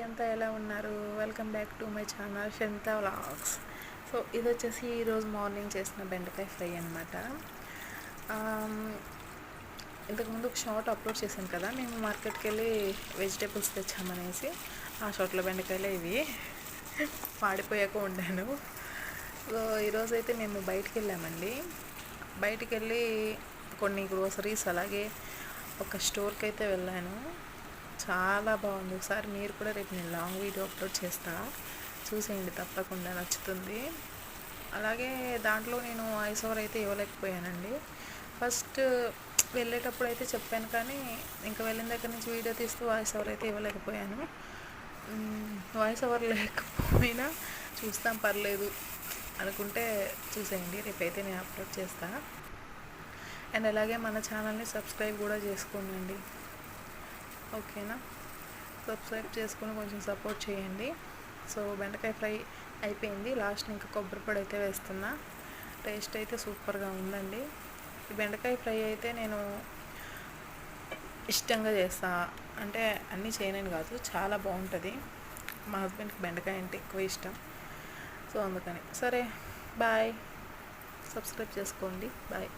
అంతా ఎలా ఉన్నారు? Welcome back to my channel Shanta vlogs. So ఇది వచ్చేసి ఈరోజు మార్నింగ్ చేసిన బెండకాయ ఫ్రై అనమాట. ఇంతకుముందు ఒక షార్ట్ అప్లోడ్ చేశాను కదా, మేము మార్కెట్కి వెళ్ళి వెజిటేబుల్స్ తెచ్చామనేసి. ఆ షార్ట్లో బెండకాయలే ఇవి మాడిపోయాక వండాను. సో ఈరోజైతే మేము బయటికి వెళ్ళామండి. బయటికి వెళ్ళి కొన్ని గ్రోసరీస్ అలాగే ఒక స్టోర్కి అయితే వెళ్ళాను. చాలా బాగుంది. ఒకసారి మీరు కూడా రేపు నేను లాంగ్ వీడియో అప్లోడ్ చేస్తా, చూసేయండి, తప్పకుండా నచ్చుతుంది. అలాగే దాంట్లో నేను వాయిస్ ఓవర్ అయితే ఇవ్వలేకపోయానండి. ఫస్ట్ వెళ్ళేటప్పుడు అయితే చెప్పాను, కానీ ఇంకా వెళ్ళిన దగ్గర నుంచి వీడియో తీస్తూ వాయిస్ ఓవర్ అయితే ఇవ్వలేకపోయాను. వాయిస్ ఓవర్ లేకపోయినా చూస్తాం, పర్లేదు అనుకుంటే చూసేయండి. రేపైతే నేను అప్లోడ్ చేస్తా. అండ్ అలాగే మన ఛానల్ని సబ్స్క్రైబ్ కూడా చేసుకోండి, ఓకేనా? సబ్స్క్రైబ్ చేసుకుని కొంచెం సపోర్ట్ చేయండి. సో బెండకాయ ఫ్రై అయిపోయింది. లాస్ట్ ఇంకా కొబ్బరి పొడి అయితే వేస్తున్నా. టేస్ట్ అయితే సూపర్గా ఉందండి. ఈ బెండకాయ ఫ్రై అయితే నేను ఇష్టంగా చేస్తా, అంటే అన్నీ చేయనని కాదు, చాలా బాగుంటుంది. మా హస్బెండ్కి బెండకాయ అంటే ఎక్కువ ఇష్టం. సో అందుకని. సరే, బాయ్. సబ్స్క్రైబ్ చేసుకోండి. బాయ్.